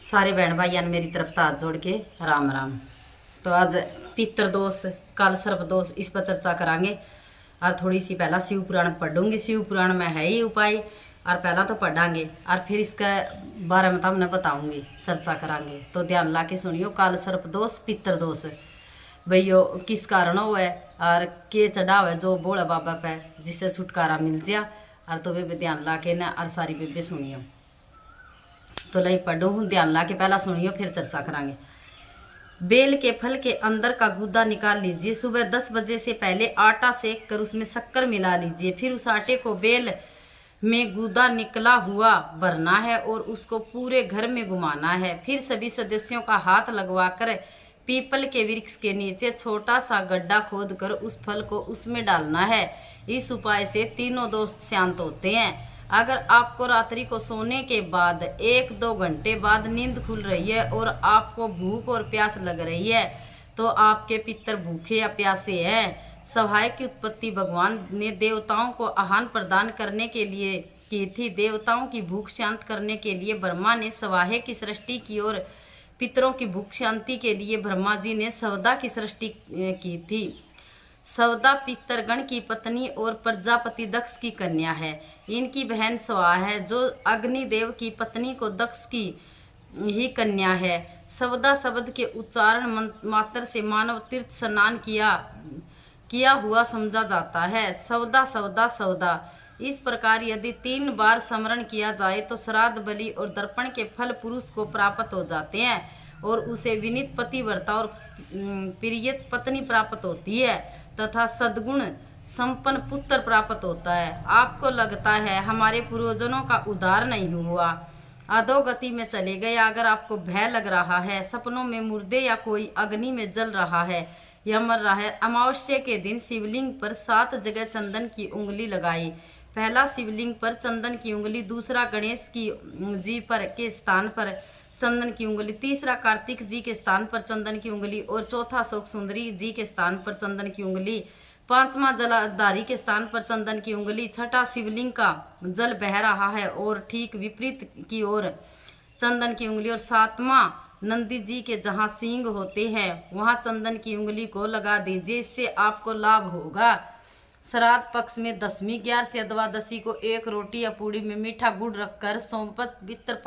सारे बहन भाइयों ने मेरी तरफ हाथ जोड़ के राम राम। तो आज पितर दोष काल सर्प दोष इस पर चर्चा करांगे। और थोड़ी सी पहला शिव पुराण पढ़ूंगी। शिव पुराण में है ही उपाय, और पहला तो पढ़ांगे और फिर इसका बारे में तो हमने बताऊंगी, चर्चा करांगे। तो ध्यान ला के सुनियो। काल सर्प दोष पितर दोष भैयो किस कारण हो है और के चढ़ाव है जो बोला बाबा पे जिससे छुटकारा मिल जाए। और तो वे ध्यान ला के ना और सारी बेबे सुनियो। तो लई पढ़ो हूँ, ध्यान ला के पहला सुनियो फिर चर्चा करांगे। बेल के फल के अंदर का गूदा निकाल लीजिए। सुबह 10 बजे से पहले आटा सेक कर उसमें शक्कर मिला लीजिए। फिर उस आटे को बेल में गूदा निकला हुआ भरना है और उसको पूरे घर में घुमाना है। फिर सभी सदस्यों का हाथ लगवाकर पीपल के वृक्ष के नीचे छोटा सा गड्ढा खोद कर उस फल को उसमें डालना है। इस उपाय से तीनों दोस्त शांत होते हैं। अगर आपको रात्रि को सोने के बाद 1-2 घंटे बाद नींद खुल रही है और आपको भूख और प्यास लग रही है तो आपके पितर भूखे या प्यासे हैं। सहाय की उत्पत्ति भगवान ने देवताओं को आहार प्रदान करने के लिए की थी। देवताओं की भूख शांत करने के लिए ब्रह्मा ने स्वाहे की सृष्टि की और पितरों की भूख शांति के लिए ब्रह्मा जी ने सवदा की सृष्टि की थी। सवदा पितरगण की पत्नी और प्रजापति दक्ष की कन्या है। इनकी बहन स्वा है जो अग्निदेव की पत्नी को दक्ष की ही कन्या है। सवदा शब्द के उच्चारण मात्र से मानव तीर्थ स्नान किया हुआ समझा जाता है। सवदा सवदा सवदा। इस प्रकार यदि 3 बार स्मरण किया जाए तो श्राद्ध बलि और दर्पण के फल पुरुष को प्राप्त हो जाते हैं और उसे विनीत पतिव्रता और प्रियत पत्नी प्राप्त होती है तथा सद्गुण संपन्न पुत्र प्राप्त होता है। आपको लगता है हमारे पूर्वजों का उद्धार नहीं हुआ, अधोगति में चले गए। अगर आपको भय लग रहा है, सपनों में मुर्दे या कोई अग्नि में जल रहा है या मर रहा है, अमावस्या के दिन शिवलिंग पर 7 जगह चंदन की उंगली लगाई। पहला शिवलिंग पर चंदन की उंगली, दूसरा गणेश की जी पर के स्थान पर चंदन की उंगली, तीसरा कार्तिक जी के स्थान पर चंदन की उंगली और चौथा शोक सुंदरी जी के स्थान पर चंदन की उंगली, पांचवा जलाधारी के स्थान पर चंदन की उंगली, छठा शिवलिंग का जल बह रहा है और ठीक विपरीत की ओर चंदन की उंगली और सातवां नंदी जी के जहां सींग होते हैं वहां चंदन की उंगली को लगा दीजिए। इससे आपको लाभ होगा। श्राद्ध पक्ष में 10वीं 11 से द्वादशी को एक रोटी या पूड़ी में मीठा गुड़ रखकर सोमपत पितर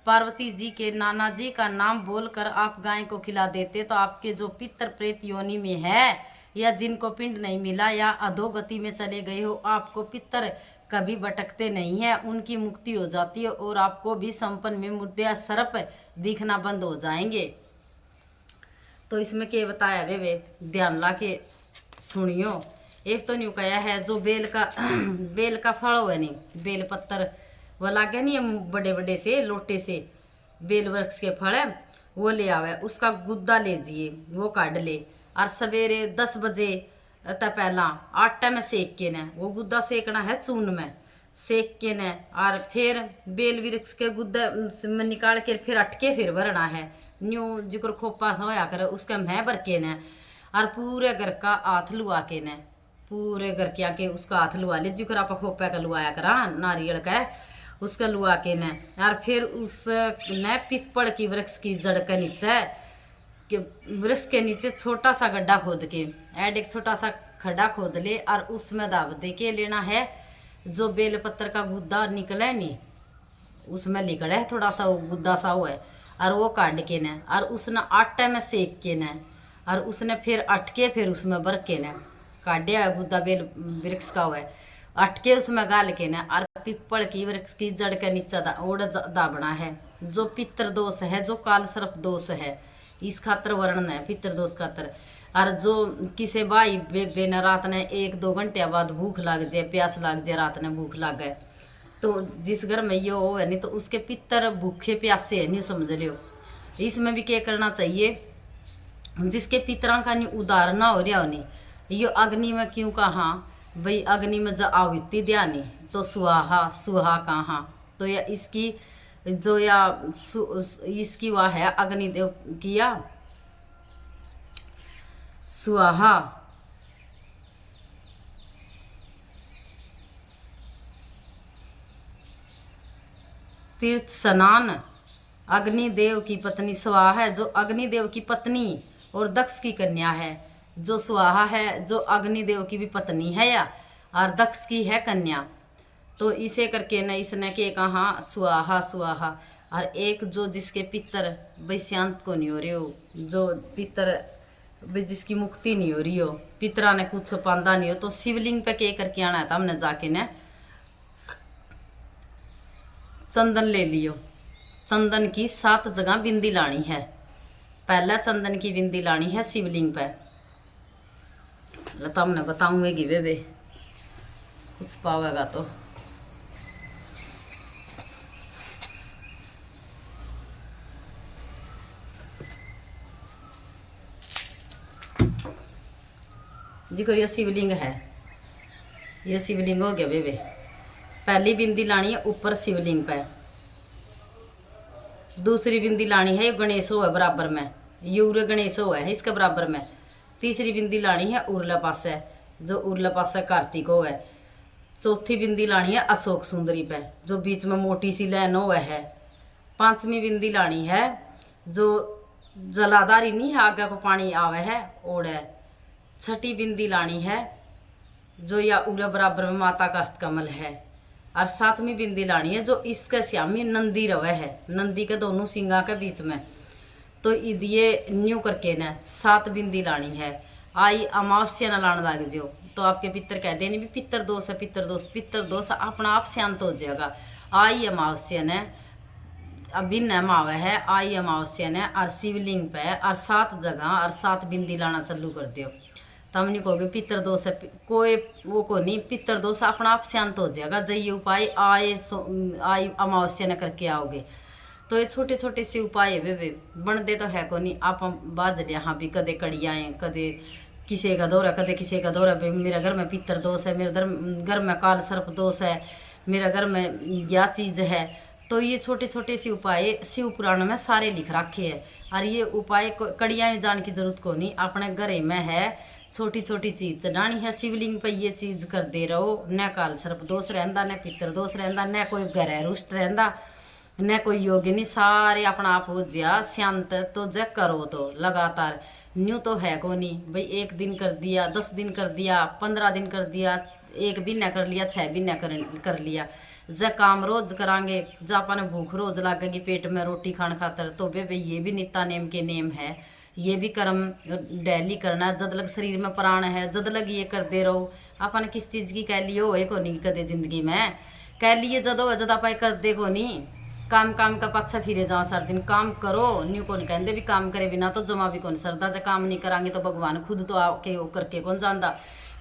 पार्वती जी के नाना जी का नाम बोलकर आप गाय को खिला देते तो आपके जो पितर प्रेत योनि में है या जिनको पिंड नहीं मिला या अधोगति में चले गए हो, आपको पितर कभी भटकते नहीं है, उनकी मुक्ति हो जाती है और आपको भी संपन्न में मुर्दे सर्प दिखना बंद हो जाएंगे। तो इसमें क्या बताया वे ध्यान ला के सुनियो। एक तो न्यू कहा है जो बेल का फल हो नहीं, बेल पत्तर वो लागे नहीं, बड़े बड़े से लोटे से बेल वृक्ष के फल है वो ले आवे, उसका गुद्दा ले जिए, वो काट ले और सवेरे 10 बजे तक पहला आटा में सेक के न वो गुद्दा सेकना है, चून में सेक के न और फिर बेल वृक्ष के गुद्दा में निकाल के फिर अटके फिर भरना है। न्यू जिक्र खोपा होया करे उसका मैं भर के न और पूरे घर का हाथ लुआ के न, पूरे घर के आके उसका हाथ लुआ ले जिक्र आप खोपा का लुआया करा नारियल का उसका लुआ के न और फिर उस न पीपल की वृक्ष की जड़ के नीचे के वृक्ष के नीचे छोटा सा गड्ढा खोद के ऐड एक छोटा सा खड्डा खोद ले और उसमें दाब दे के लेना है। जो बेल पत्तर का गुद्दा निकले नहीं उसमें लिकड़ा है थोड़ा सा वो गुद्दा सा हुआ है और वो काट के न और उसने आटे में सेक के न और उसने फिर अटके फिर उसमें बर के न काटिया गुद्दा बेल वृक्ष का हुआ है, अटके उसमें गाल के न और पिपल की वृक्ष की जड़ के नीचे ओढ़ दाबना है। जो पितर दोष है, जो काल सर्प दोष है, इस खातर वर्णन है पितर दोष खातर। और जो किसी भाई बेबे ने रात ने 1-2 घंटे बाद भूख लग जाए, प्यास लग जाए, रात ने भूख लग गए तो जिस घर में ये हो है नहीं तो उसके पितर भूखे प्यासे है नहीं, समझ लियो। इसमें भी क्या करना चाहिए, जिसके पितरा का नहीं उदार ना हो रहा नहीं, ये अग्नि में क्यों कहा भाई अग्नि में जब आहुति ध्यानी तो सुहा सुहा कहाँ, तो या इसकी जो या इसकी वह है अग्निदेव किया सुहा तीर्थ स्नान अग्निदेव की पत्नी स्वाहा है, जो अग्निदेव की पत्नी और दक्ष की कन्या है। जो स्वाहा है जो अग्निदेव की भी पत्नी है या और दक्ष की है कन्या। तो इसे करके न इसने के कहा स्वाहा स्वाहा। और एक जो जिसके पितर वैश्यांत को नहीं हो रही हो, जो पितर जिसकी मुक्ति नहीं हो रही हो, पितरा ने कुछ पांदा नहीं हो, तो शिवलिंग पे के करके आना था हमने जाके ने चंदन ले लियो। चंदन की 7 जगह बिंदी लानी है। पहला चंदन की बिंदी लानी है शिवलिंग पे। लता हमने बताऊंगी वे कुछ पावेगा तो। जी को ये शिवलिंग है, ये शिवलिंग हो गया बेबे। पहली बिंदी लानी है ऊपर शिवलिंग पे। दूसरी बिंदी लानी है ये गणेश हो है बराबर में, ये उरे गणेश हो है इसके बराबर में। तीसरी बिंदी लानी है उरला पासे, जो उरला पासे कार्तिक हो है। चौथी बिंदी लानी है अशोक सुंदरी पे, जो बीच में मोटी सी लाइन हो है। पांचवी बिंदी लानी है जो जलाधारी नहीं है, आगे को पानी आवे है ओढ़ है। छठी बिंदी लानी है जो या उरे बराबर में माता का कमल है। और 7वीं बिंदी लानी है जो इसके श्यामी नंदी रवे है, नंदी के दोनों सिंगा के बीच में। तो ये न्यू करके न 7 बिंदी लानी है। आई अमावस्या न लाने लग जो तो आपके पितर कह देने भी पितर दोष है, पितर दोष, पितर दोष अपना आप शांत हो जाएगा। आई अमावस्या ने अभी न मावे है, आई अमावस्या ने और शिवलिंग पे और 7 जगह और 7 बिंदी लाना चालू कर दियो। तब नहीं कहोगे पितर दोष है, कोई वो को नहीं, पितर दोष अपना आप शांत हो जाएगा। जब ये उपाय आई अमावस्या ने करके आओगे तो ये छोटे छोटे से उपाय है वे बनते तो है को नहीं। आप बाज यहाँ भी कदे कड़ियाएँ, कदे किसी का दौरा, कदे किसी का दौरा। मेरे घर में पितर दोष है, मेरे घर में काल सर्प दोष है, मेरे घर में यह चीज़ है। तो ये छोटे छोटे से उपाय शिव पुराण में सारे लिख रखे हैं। और ये उपाय कड़ियाँ जाने की जरूरत को नहीं, अपने घर में है छोटी छोटी चीज चढ़ानी है शिवलिंग पे। ये चीज कर दे रहो, न काल सर्प दोष रहता, न पितर दोष रहता, न कोई ग्रह रुष्ट रहता, न कोई योगिनी, सारे अपना आप हो जा शांत। तो ज करो तो लगातार न्यू तो है को नहीं भाई, 1 दिन कर दिया, 10 दिन कर दिया, 15 दिन कर दिया, 1 भी न कर लिया, 6 भी न कर लिया। ज काम रोज करांगे, ज अपन भूख रोज लगेगी पेट में रोटी खाने खातर, तो बे ये भी नित्या नेम के नेम है। ये भी कर्म डेली करना, जद लग शरीर में प्राण है, जद लग ये करते रहो। अपन किस चीज़ की कह लियो है को नहीं कदे जिंदगी में कह लिए जदो जदा पाई कर दे को नहीं। काम काम का पाछा फिरे जाओ, सारा दिन काम करो। न्यू कौन कहते भी काम करे बिना तो जमा भी कौन सरदा। जब काम नहीं करांगे तो भगवान खुद तो आके वो करके कौन जानता।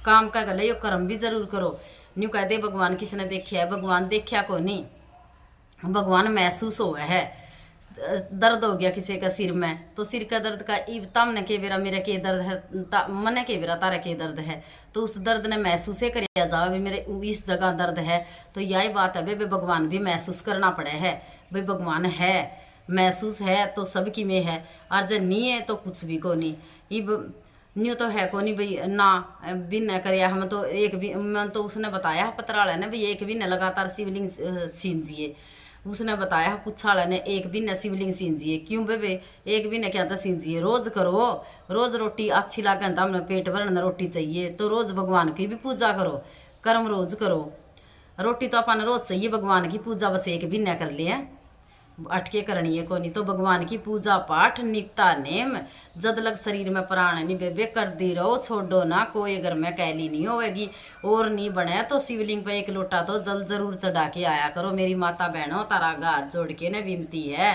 काम का गले यो कर्म भी जरूर करो। न्यू कहते भगवान किसने देखा है, भगवान देखा को नहीं, भगवान महसूस हुआ है। दर्द हो गया किसी का सिर में, तो सिर का दर्द का इब तम ने के बेरा मेरे के दर्द है, मन के बेरा तारा के दर्द है, तो उस दर्द ने महसूस करिया जाओ भी मेरे इस जगह दर्द है। तो यही बात है भाई, भगवान भी महसूस करना पड़े है भाई। भगवान है, महसूस है तो सबकी में है, और जब नहीं है तो कुछ भी को नहीं। इब न्यू तो है को नहीं भाई ना भी न करिया। हम तो एक भी मन तो उसने बताया पत्रालय ने भाई 1 भी न लगातार शिवलिंग सींचिए। उसने बताया पुच्छाला ने 1 भी न शिवलिंग सींचिए। क्यों बेबे 1 भी न क्या था सींचिए, रोज करो। रोज रोटी अच्छी लागे तो हमने पेट भरने रोटी चाहिए, तो रोज भगवान की भी पूजा करो, कर्म रोज करो। रोटी तो अपन रोज चाहिए, भगवान की पूजा बस 1 भी न कर लिए अटके करनी है को नहीं। तो भगवान की पूजा पाठ नित्या नेम जद लग शरीर में प्राण नहीं बेबे कर दी रहो, छोड़ो ना। कोई अगर मैं कैली नहीं होगी और नहीं बने तो शिवलिंग पे 1 लोटा तो जल जरूर चढ़ा के आया करो। मेरी माता बहनों तारा हाथ जोड़ के ने विनती है,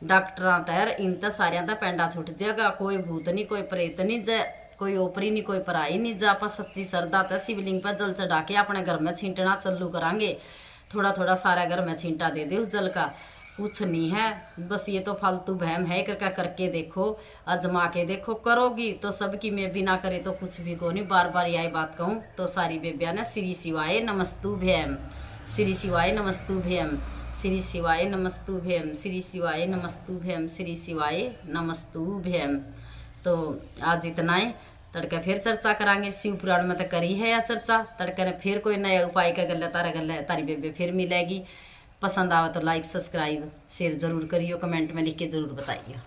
डॉक्टर तर इन तो सारिया तो पेंडा छुट जाएगा। कोई भूत नहीं, कोई प्रेत नहीं, कोई ओपरी नहीं, कोई पराई नहीं। जा आप सच्ची श्रद्धा तो शिवलिंग पर जल चढ़ा के अपने घर में छींटना चालू करांगे। थोड़ा थोड़ा सारा घर में छींटा दे दे उस जल का, कुछ नहीं है। बस ये तो फालतू बहम है, करके देखो, आजमा के देखो। करोगी तो सबकी में बिना करे तो कुछ भी को नहीं। बार बार यही बात कहूँ तो सारी बेबिया ने श्री शिवाय नमस्तुभ्यम, श्री शिवाय नमस्तुभ्यम, श्री शिवाय नमस्तुभ्यम, श्री शिवाय नमस्तुभ्यम, श्री शिवाय नमस्तुभ्यम। तो आज इतना ही। तड़के फिर चर्चा करांगे। शिव पुराण में तो करी है या चर्चा, तड़के ने फिर कोई नया उपाय का गल तारा गल तारी बेबे फिर मिलेगी। पसंद आवा तो लाइक सब्सक्राइब शेयर ज़रूर करियो, कमेंट में लिख के ज़रूर बताइए।